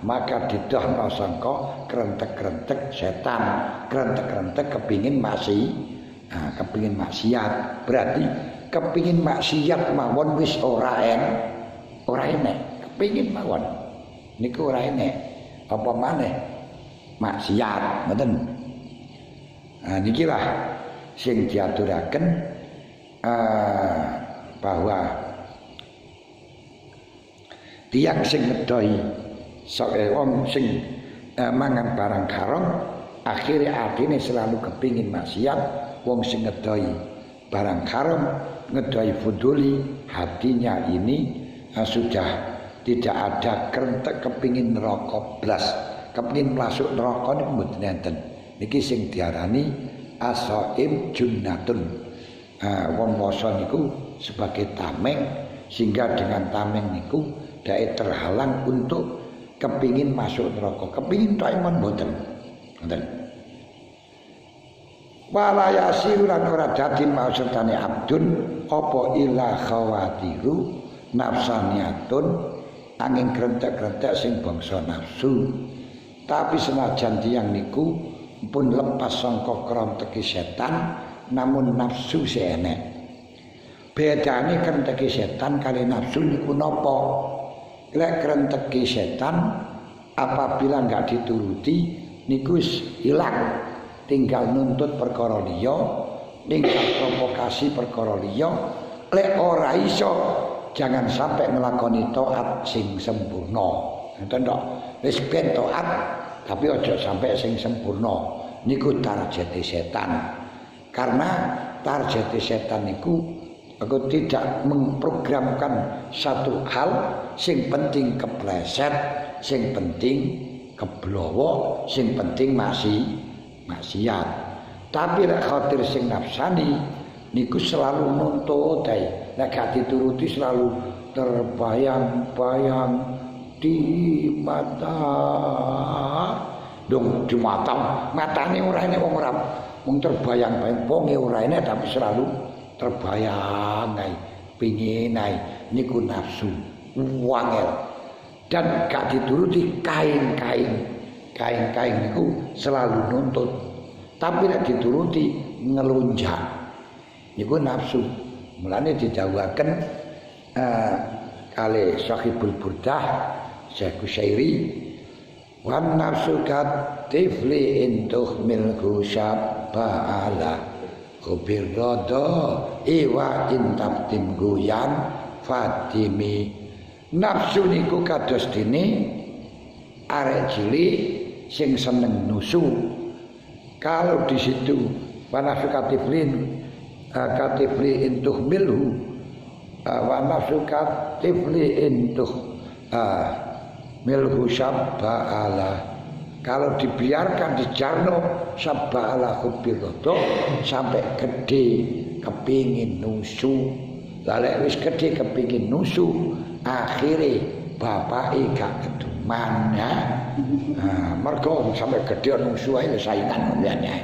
maka didohno sangka krentek-krentek setan, krentek-krentek kepingin kepingin maksiat. Berarti kepingin maksiat mawon wis ora enek, kepingin mawon niku ora enek, apa maneh maksiat, ngoten. Niki lah sing diaturaken bahwa tiyang sing ngedohi wong sing mangan barang haram akhirnya atine selalu kepingin maksiat. Wong sing ngedohi barang haram, ngedohi fuduli, hatinya ini sudah tidak ada kerentek kepingin neraka blas, kepingin masuk neraka niku mboten enten. Niki sing diarani asaim junnatun. Wong poso niku sebagai tameng, sehingga dengan tameng niku dhek terhalang untuk kepingin masuk neraka. Kepingin tok iman mboten. Ngoten. Wala yasiru lan ora dadi maksudane abdun apa ila khawatiru nafsaniyatun angin krentek-krentek sing bangsa nafsu. Tapi senajan tiyang niku pun lepas sangka krenteke setan, namun nafsu sing enek. Bedane krenteke setan kali nafsu niku napa? Lek krenteke setan apabila enggak dituruti niku wis ilang. Tinggal nuntut perkara liya, tinggal provokasi perkara liya. Lek ora iso jangan sampai nglakoni taat sing sempurna. Ngoten tok. Wis ben taat tapi aja sampai sing sempurna. Niku targete setan. Karena targete setan niku aku tidak memprogramkan satu hal sing penting kepleset, sing penting keblowo sing penting maksiat. Tapi lek khawatir sing nafsani niku selalu nuntut ae. Nek gak dituruti selalu terbayang-bayang di mata. Dong di mata, matane ora ene wong ora mung terbayang-bayang wonge ora ene tapi selalu terbayang ae, pengin ae niku nafsu wangel. Dan gak dituruti kain-kain niku selalu nuntut. Tapi nek dituruti ngelunjak niku nafsu. Mulane didhawuhaken kali Sahibul Burdah Syekh Kusyairi wan nafsu katifli intuh milku syabala kubir rodo iwa intaftim guyan fatimi. Nafsu niku kados dene arek cilik sing seneng nusu. Kalau di situ wanafsu katifli intuh milhu wanafsu katifli intuh milhu syabala. Kalau dibiarkan di jarno syabala kubirodo sampai gede kepingin nusu. Lalu wis gede kepingin nusu, akhirnya bapake gak keduman ya. Mergo sampai gede nusu ae saingan mbiyane.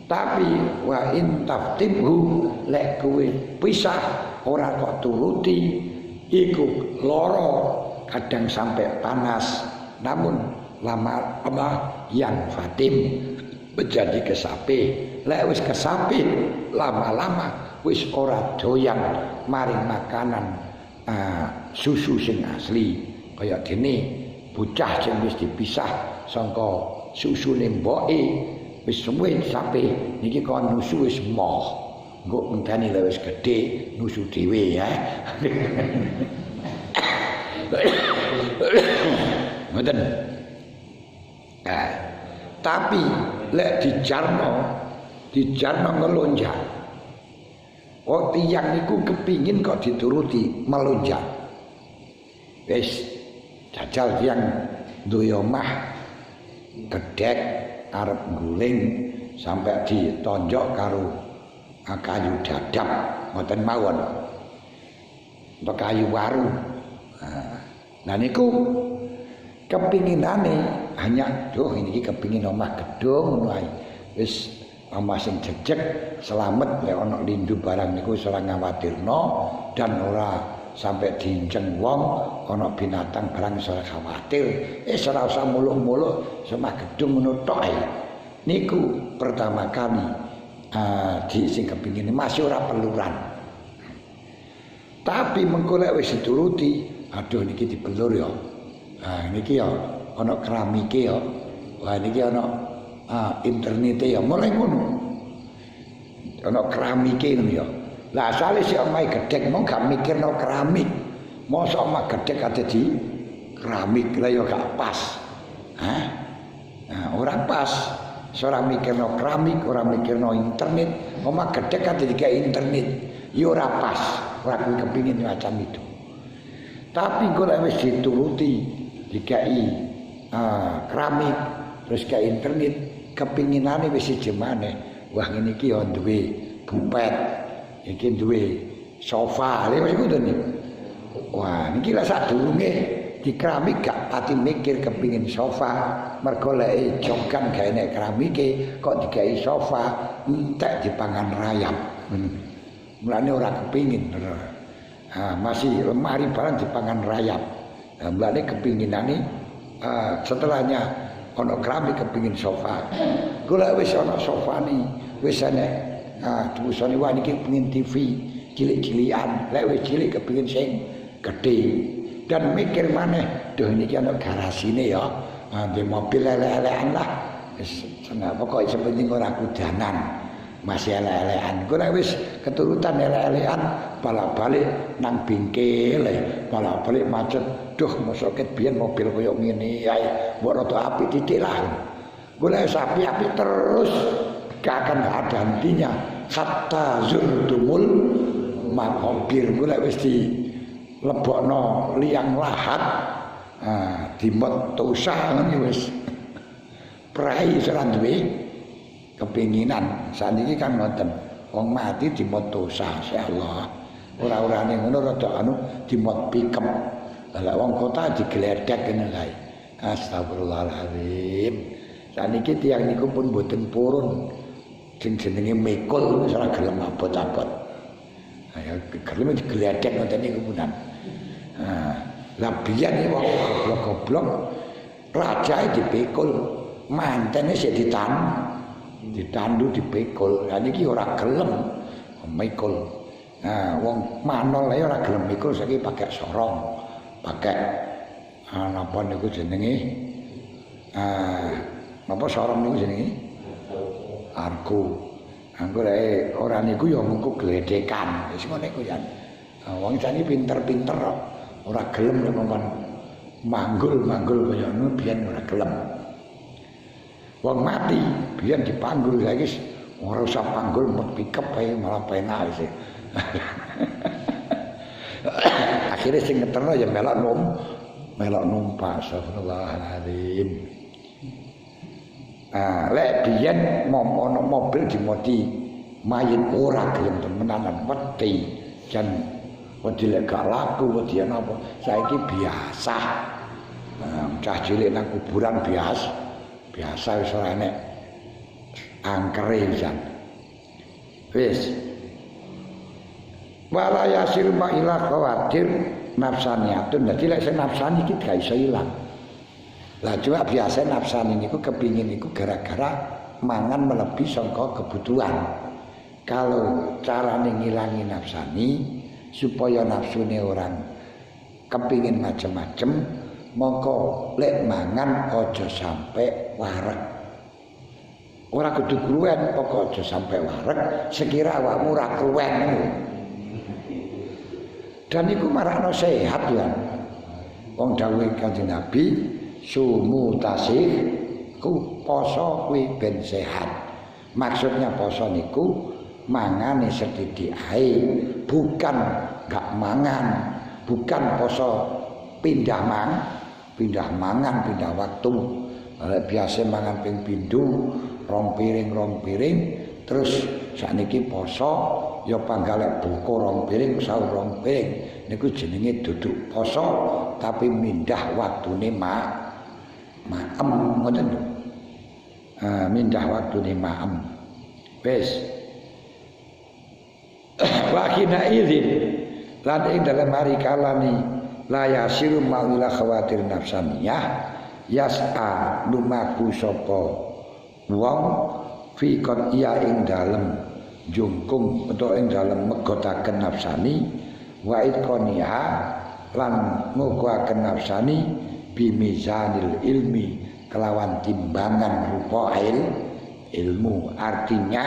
Tapi wa intaftimhu lek kowe pisah ora kok turuti iku loro kadang sampai panas. Namun lama yang fatim menjadi kesapi. Lek wis kesapi lama-lama wis ora doyan maring makanan susu sing asli. Kaya dene bocah sing wis dipisah saka susune mboke wis suwe sampe niki kon nusu wis moh. Engko ngenteni lek wis gedhe nusu dhewe ya. Ngoten. Tapi lek dijarno ngelonjak. Oh tiyang niku kepingin kok dituruti melonjak. Wis jajal tiyang duwe omah gedhek arep guling sampai ditonjok karo kayu dadap ngoten mawon. Untuk kayu waru. Nah niku kepinginane hanya ini kepingin omah gedung ngono ae. Wis omah sing jejeg selamat lek ana lindu barang niku ora ngawatirno dan ora sampai diinceng wong ana binatang barang ora khawatir. Ora usah muluk-muluk omah gedung ngono tok ae. Niku pertama kali di sing kepingin masih ora peluran. Tapi mengko lek wis dituruti, aduh niki dipelur ya. Niki ya ana keramike ya. Wah niki ana internete ya mulai ngono. Ana keramike ngono ya. Lah asale si omahe gedhek mong gak mikirno keramik. Mosok omah gedhek ade di keramik lah ya gak pas. Ora pas. Ora mikirno keramik, ora mikirno internet. Omah gedhek ade di internet. Ya ora pas. Ora kepingin macam itu. Tapi kalau wis dituruti dikai keramik terus ke internet kepinginane wis jemane wah ngene iki ya duwe bupet iki duwe sofa lha wis ngoten iki wah niki lah sadurunge di keramik gak pati mikir kepingin sofa mergo lek jogan gak enek keramike kok digawe sofa entek dipangan rayap mulane ora kepingin masih lemari barang dipangan rayap. Mulane kepinginane setelahnya ana keramik kepingin sofa. Kula wis ana sofane, wis enek tulisane wah niki pengin TV cilik-cilikan. Lek wis cilik kepingin sing gedhe. Dan mikir maneh, duh niki ana garasine ya. Di mobil elek-elekan lah. Wis seneng pokoke sepenting ora kudanan. Masih elek-elekan. Kula wis keturutan elek-elekan balik nang bingkil balik macet duh mosok biyen mobil koyo ngene ae mbok rada apik titik lah golek api terus gak akan ada hentinya hatta zurtumul maqabir golek wis di lebokno liang lahat dimot tosa ngene wis prai ora duwe kepinginan. Saniki kan ngoten. Wong mati dimot tosa, insyaallah. Ora-orane ngono rada dimot pikem. Lah wong kota digledhek ngene kae. Astagfirullahalazim. Saniki tiyang niku pun mboten purun. Sing jenenge mikul wis ora gelem abot-abot. Ayo gelem digledhek ngoten niku punan. Lah biyen wong goblok-goblok rajae dipikul, mantene sik ditandu dipikul. Lah niki ora gelem mikul. Wong manol ae ora gelem mikul saiki pakai sorong, pakai napa niku jenenge napa sorong niku jenenge arku. Anggo lek ora niku ya mengko gledhekan. Wis ngene iku ya. Wong jane pinter-pinter kok. Ora gelem nek manggul kaya ngono biyen ora gelem. Wong mati biyen dipanggul saiki ora usah panggul mut pikep ae malah penak wis. Akhire sing ngeterno ya melok numpak astagfirullahalazim. Lek biyen ana mobil dimoti mayit ora gelem temenan wedi jan wedi lek gak laku wedi napa saiki biasa. Cah cilik nang kuburan biasa wis ora enek angkere jan. Wis wala yasir ma ila khawatir nafsaniyatun. Dadi lek sing nafsani iki gak iso ilang. Lah cuma biasa nafsani niku kepingin niku gara-gara mangan melebihi sangka kebutuhan. Kalau carane ngilangi nafsani supaya nafsune orang kepingin macem-macem, mongko lek mangan aja sampai wareg. Ora kudu kluwen, pokok aja sampai wareg sekira awakmu ora kluwen. Dan iku marakno sehat ya. Wong dawuh Kanjeng Nabi sumu tasih ku poso kuwi ben sehat. Maksudnya poso niku mangane sethithik ae, bukan gak mangan, bukan poso pindah mangan, pindah waktu. Biasa mangan ping pindho, rong piring, terus sakniki poso ya panggalek buka rong piring, sahur rong piring. Niku jenenge duduk poso tapi mindah waktune maem ngoten lho. Mindah waktune maem. Wis. Wa kina idzin lan ing dalem hari kalani la yasiru ma'ila khawatir nafsaniyah yas'a lumaku sapa wong fi kon iya ing dalem jungkung utawa ing dalem megotaken nafsani wa ikoniha lan ngukuhaken nafsani bimizanil ilmi kelawan timbangan rupa ilmu. Artinya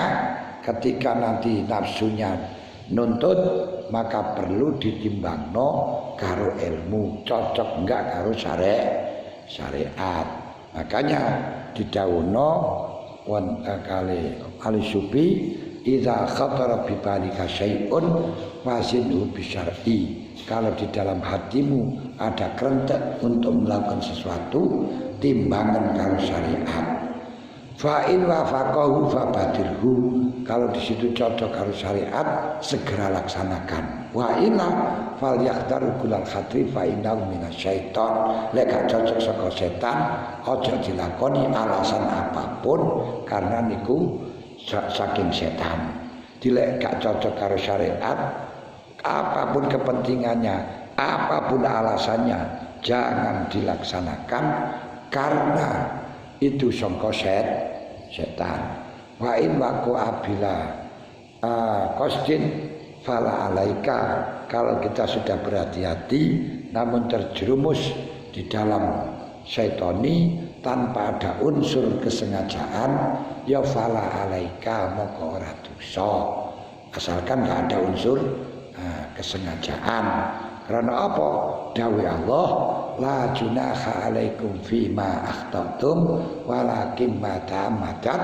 ketika nanti nafsunya nuntut maka perlu ditimbangno karo ilmu, cocok enggak karo syariat. Makanya didhawuhno won kali al-sufi idza khatara bi balika syai'un fazinhu bi syar'i. Kalau di dalam hatimu ada kerentek untuk melakukan sesuatu, timbangan karo syariat. Fa in wafaqahu fabadirhu. Kalau di situ cocok karo syariat, segera laksanakan. Wa illa falyaqtaru kulal khatri fa innahu minasyaiton. Lek gak cocok saka setan, aja dilakoni alasan apapun karena niku saking setan. Dilek gak cocok karo syariat, apapun kepentingannya, apapun alasannya, jangan dilaksanakan karena itu sangka setan. Wa in waqu abila qasdin fala alaika. Kalau kita sudah berhati-hati namun terjerumus di dalam syaitani tanpa ada unsur kesengajaan, ya fala alaika moko ora dosa. Asalkan enggak ada unsur kesengajaan. Karena apa? Dawuh Allah, la junaha alaikum fima akhtatum walakin ma ta'ammadat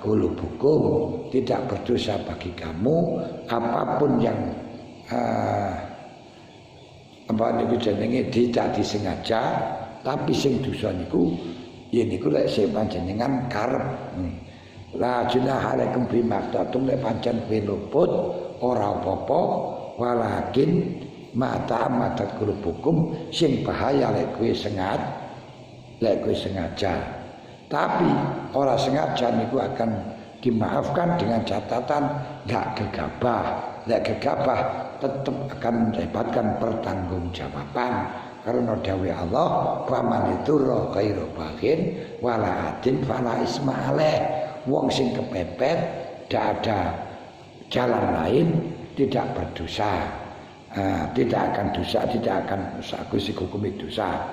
qulubukum. Tidak berdosa bagi kamu apapun yang apa niku jenenge tidak disengaja tapi sing dosa niku yen niku lek sing panjenengan karep. La junah alaikum fi maqtatum lek pancen luput ora apa-apa walakin mata matat kulubukum sing bahaya lek kowe sengaja. Tapi ora sengaja niku akan dimaafkan dengan catatan gak gegabah. Lek gegabah tetap akan mendapatkan pertanggungjawaban. Karena dawuh Allah, "Faman iturra ghairu baghin wala adin fala isma alaih." Wong sing kepepet tidak ada jalan lain, tidak berdosa. Tidak akan dosa, tidak akan hukumi dosa.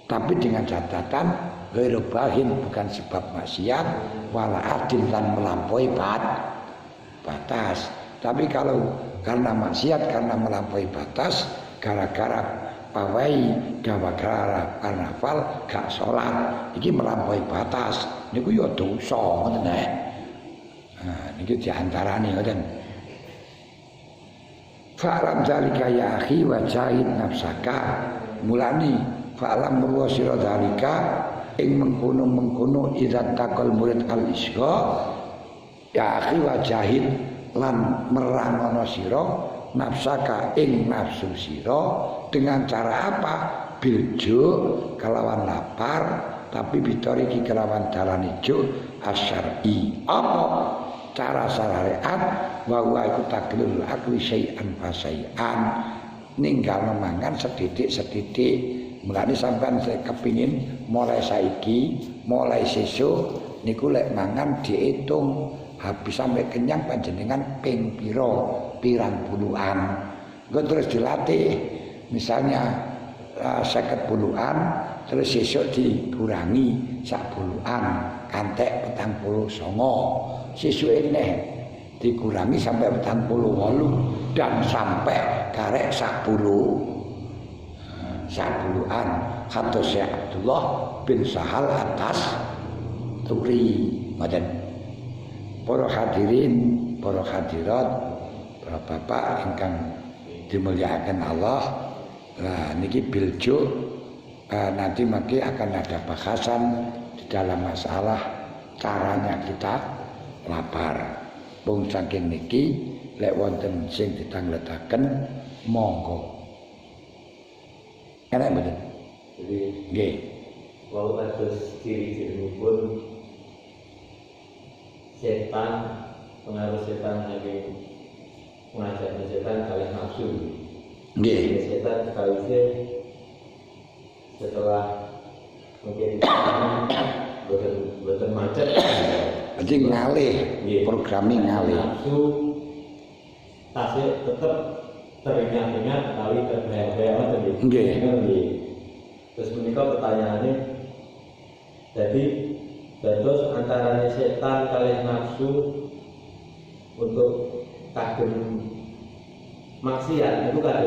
Tapi dengan catatan ghairu baghin bukan sebab maksiat wala adin dan melampaui batas. Tapi kalau karena maksiat, karena melampaui batas, gara-gara pawai, gara-gara karnaval, gak sholat, ini melampaui batas. Ini ya dosa, ngoten nggih. Niki diantarane ngoten. Fa'lam dzalika ya akhi wa jahid nafsaka. Mulani fa'lam ruwa sira dzalika ing mengkono-mengkono idzat taqal murid al-isqa ya akhi wa jahid lan merangono sira nafsaka ing nafsu sira dengan cara apa? Biljo kelawan lapar tapi bitoriki kelawan dalan ijo asyari. Apa cara syariat? Wa iku taklul akli syai'an fa syai'an, ninggal mangan sedidik-sedidik. Mulane sampean kepingin mulai saiki, mulai sesuk niku lek mangan diitung habis sampai kenyang panjenengan ping pira, pirang puluhan. Engko terus dilatih. Misalnya 50 puluhan terus sesuk dikurangi 10 puluhan, kantek 49. Sesuk neh dikurangi sampai 48 dan sampai karek 10 puluhan. Kata Syekh Abdullah bin Sahal atas turi. Ngoten. Para hadirin, para hadirat, para bapak ingkang dimulyakaken Allah. Nah, niki biljo nanti mungkin akan ada bahasan di dalam masalah caranya kita lapar. Wong saking niki lek wonten sing ditangletaken monggo. Enak mboten? Nggih. Wau kados ciri-cirinipun setan, pengaruh setan saking mengajak setan kalian nafsu. Nggih. Setan sekali setelah mungkin boten macet. Jadi ngalih, programnya ngalih. Nafsu tasik tetap teringat-ingat kali terbayang-bayang tadi. Nggih. Terus menika pertanyaannya, jadi dados antaranya setan kalian nafsu untuk kagem maksiat itu kan